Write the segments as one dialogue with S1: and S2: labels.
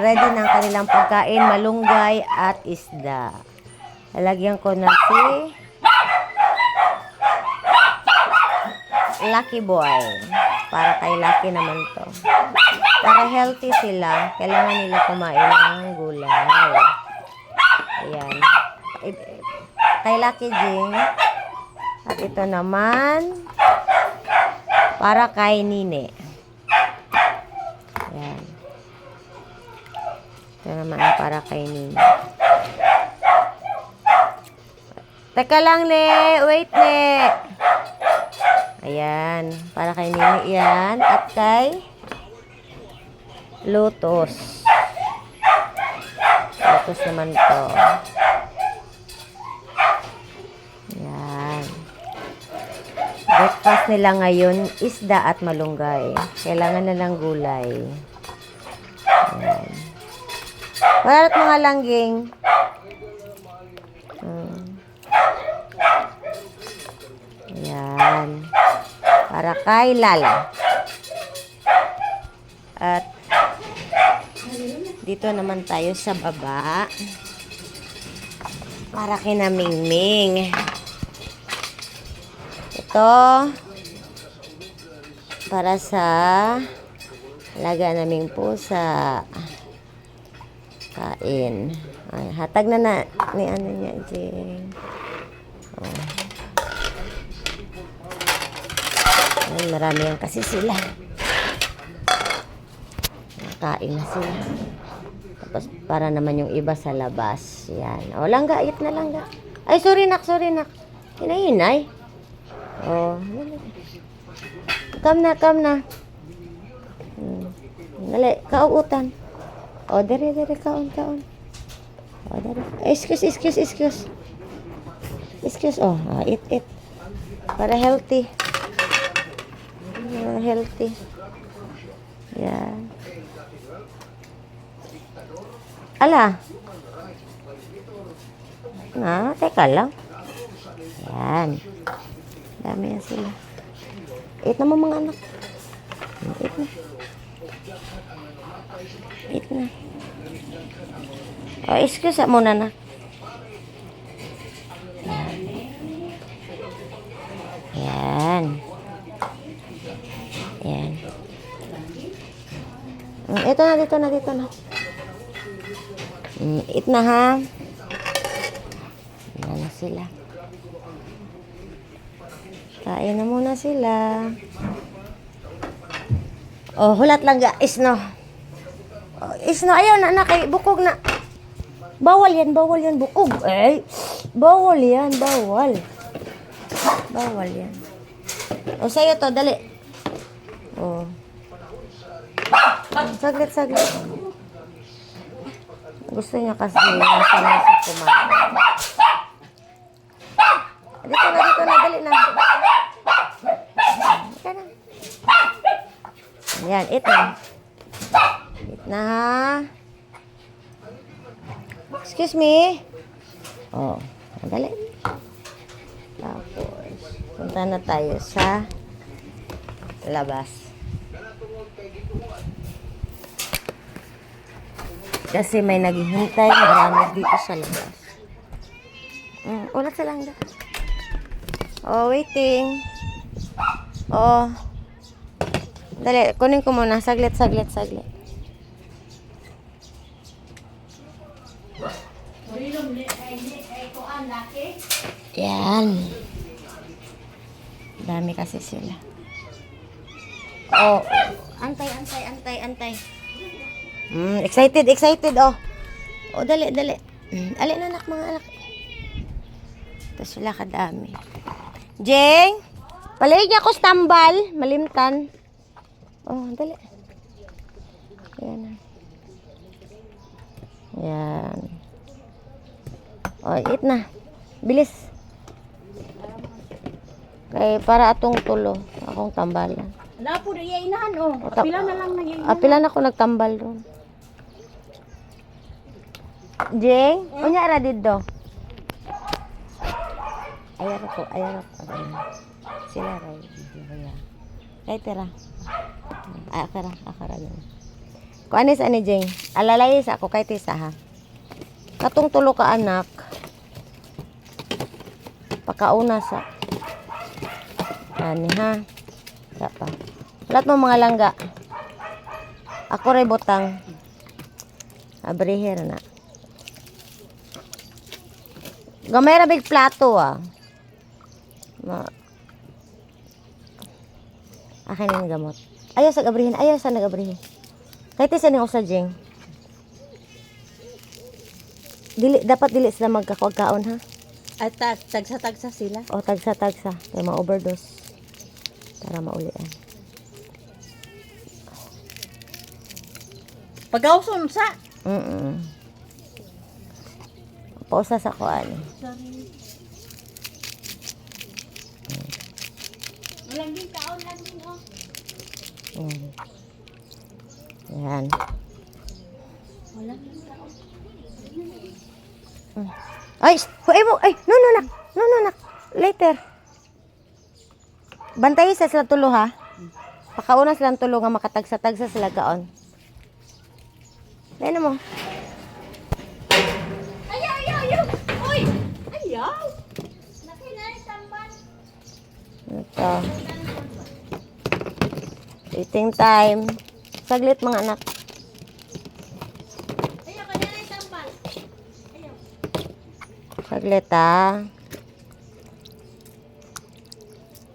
S1: ready ng kanilang pagkain, malunggay at isda. Lalagyan ko na si Lucky Boy. Para kay Lucky naman to. Para healthy sila, kailangan nila kumain ng gulay. Ayan. Kay Lucky Jing. At ito naman, para kay Nine. Ayan. Ito naman para kay Nine. Teka lang, Le. Wait, Le. Ayan. Para kay Nini yan. At kay Lotus. Lotus naman to. Ayan. Breakfast nila ngayon, isda at malunggay. Kailangan na ng gulay. Ayan. Parat mga langging. Ayan. Para kay Lala. At dito naman tayo sa baba. Para kay Mingming. Ito para sa alaga naming pusa. Kain. Ay, hatag na ni ano niya, Jing. Oh. Ay, marami yan kasi sila. Kain na sila. Tapos para naman yung iba sa labas. Yan. O, langga. Ayot na langga. Ay, sorry nak. Hinay-hinay. Oh. Come na. Dali, kauutan. O, dere, kaon. O, dere. Excuse. Excuse, oh. Eat. Para healthy. Healthy. Yan. Ala. Teka lang. Yan. Dami yan sila. Eat na mo mga anak. Eat na. O, excuse muna na. Yan. Dito na. Eat na ha. Yan na sila. Kain na muna sila. Oh, hulat lang ga. Isno. Oh, isno. Ayaw na, kay bukog na. Bawal yan, bukog. Bawal yan. Bawal yan. O, sa'yo to, dali. O. Saglit. Gusto niya kasi nasa kumain. Dito na, dali na. Dito na. Yan, eat na. Eat na ha. Excuse me. Oh, dali. Tapos, punta na tayo sa labas. Kasi may naghihintay, marami dito sa labas. Ulat sa langga. Oh, waiting. Oh. Dali, kunin ko muna. Saglit. Yan. Dami kasi sila. Oh, antay. Excited, oh. Oh, dali. Ali na anak, mga anak. Ito sila kadami. Jeng, palay niya ko tambal, malimtan. Oh, dali. Yan. Oh, eat na. Bilis. Kay para atong tulo, akong tambalan.
S2: Wala po, inahan, oh. Apila na lang nag-iinahan.
S1: Apila na ako nagtambal ron. Jeng, unya ra didto. Ayaw ko. Sila ray. Kaya. Kay tira. Akara. Kuanis ani Jing. Alalay sa ako kay tisa ha. Katong tulo ka anak. Pakauna sa. Ani ha. Sa pa. Lahat mo mga langga. Ako ray botang. Abriher na. Gamay ra big plato ah. Akin yung gamot. Ayaw sa gabrihin. Ayaw sa nagabrihin. Kahit isa ning usa Jing. Dapat dili sila magkakaon ha.
S2: At tagsa-tagsa sila.
S1: O tagsa-tagsa. Kaya ma-overdose. Para maulian.
S2: Pagawson sa.
S1: Pausa sa kuan.
S2: Walang din kaon lang din oh.
S1: Yan.
S2: Walang din kaon.
S1: Ay, no, nak. Later. Bantayin sa sila tulo ha. Pakauna silang tulo nga makatagsa-tagsa sila kaon. Dahil mo.
S2: Ayaw. Uy! Ayaw! Nakinay tamban.
S1: Ito. Eating time. Saglit mga anak.
S2: Ayaw, kanina tamban. Ayaw.
S1: Saglit ha.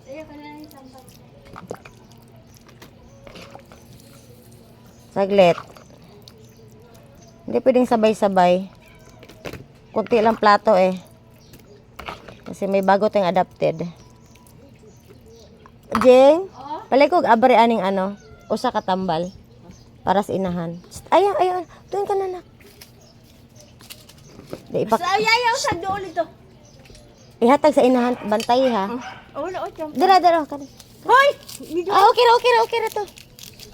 S2: Ayaw, kanina tamban.
S1: Saglit. Hindi pwedeng sabay-sabay. Kunti lang plato eh. Kasi may bago tayong adapted. Jing, palay ko abri aning ano, usa ka tambal para sa inahan. Ayaw. Tuwin ka na nak.
S2: Basta ayaw sa doon ito.
S1: Ihatag sa inahan, bantay ha.
S2: Wala o champ.
S1: Dira. Kani.
S2: Hoy!
S1: Okay ra to.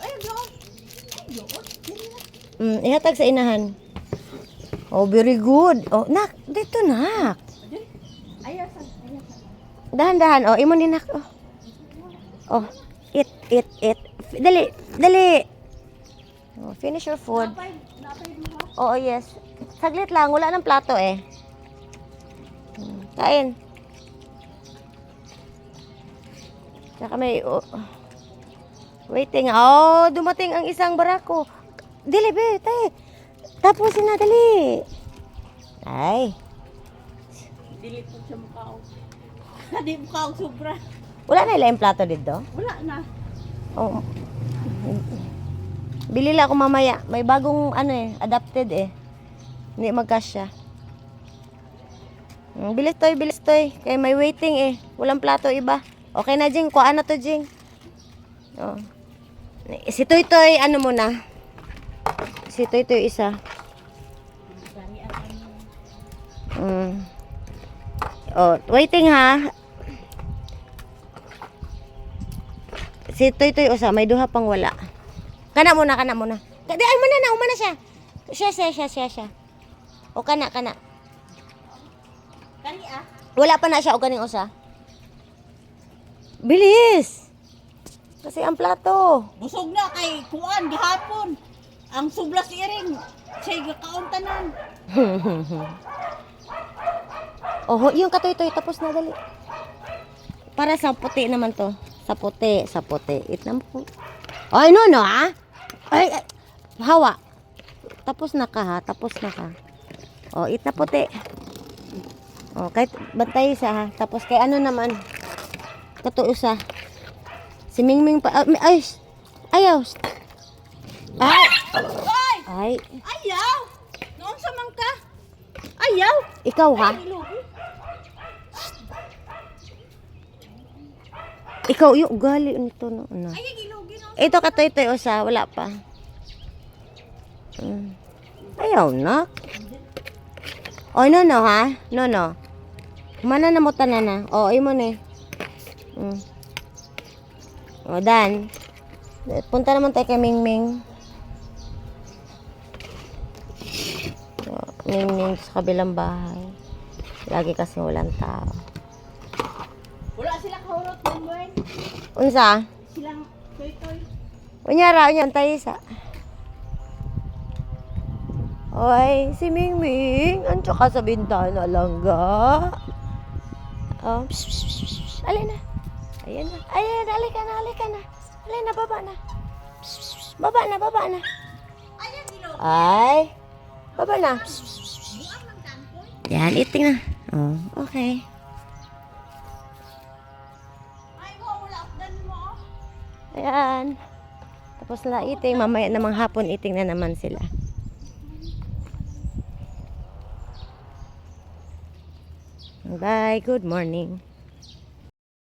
S2: Ayaw doon.
S1: Ihatag sa inahan. Oh, very good. Oh, nak, dito nak.
S2: Ayaw sa.
S1: Dahan-dahan. Oh, imo ni nak. Oh, eat. Dali. Oh, finish your food.
S2: Napay mo ha?
S1: Oo, yes. Saglit lang, wala ng plato eh. Kain. Saka may waiting. Oh, dumating ang isang barako. Dili, be, tay. Tapusin na, dali. Ay.
S2: Dili po sa mukha ko. Hindi mukha ko sobra.
S1: Wala na ilang plato dito?
S2: Wala na.
S1: Oh. Bili lang ako mamaya. May bagong adapted eh. Hindi magkasya. Bilis toy. Kaya may waiting eh. Walang plato iba. Okay na, Jing. Kuhaan na to, Jing. Oh. Si Toy, ano muna? Si Toy isa. Oh, waiting ha. Si Toy usa, may duha pang wala. Kana muna. Di ay umana siya. Siya. O kana.
S2: Kani
S1: Wala pa na siya o kaning usa. Bilis. Kasi ang plato.
S2: Busog na kay kuan gihapon. Ang sublas iring. Siya kauntanan. Oh, yung katoy tapos na dali. Para sa puti naman to. Sa puti. Eat na mo. Ay, no, ha? Ay, hawa. Tapos na ka. Oh, eat na puti. Oh, kahit bantay isa ha. Tapos kay ano naman. Katuo sa. Si Mingming pa. Ayaw. Ay. Ayaw! Noon sa man ka? Ayaw!
S1: Ikaw ha? Ikaw, yung ugali nito no. Ano.
S2: Ay, gilugi no.
S1: Ito katoy usa, wala pa. Ayaw na. O, no, ha? No. Mana na mo tanan na. O, imo ni. O, Dan. Punta naman tayo kay Mingming. Mingming sa kabilang bahay. Lagi kasi walang tao.
S2: Wala sila kahurot ng buwan.
S1: Unsa?
S2: Silang toy.
S1: Unyara, tayo sa. Oy, si Mingming. Ang tsaka sa bintana lang ga. Oh, alin na. Ayan na. Ayan, alika na, alika na. Alin na, baba na. Baba na, baba na. Ay, baba na. Yan, iting na. Oh, okay. Ayan. Tapos na iting. Mamaya namang hapon iting na naman sila. Bye. Good morning.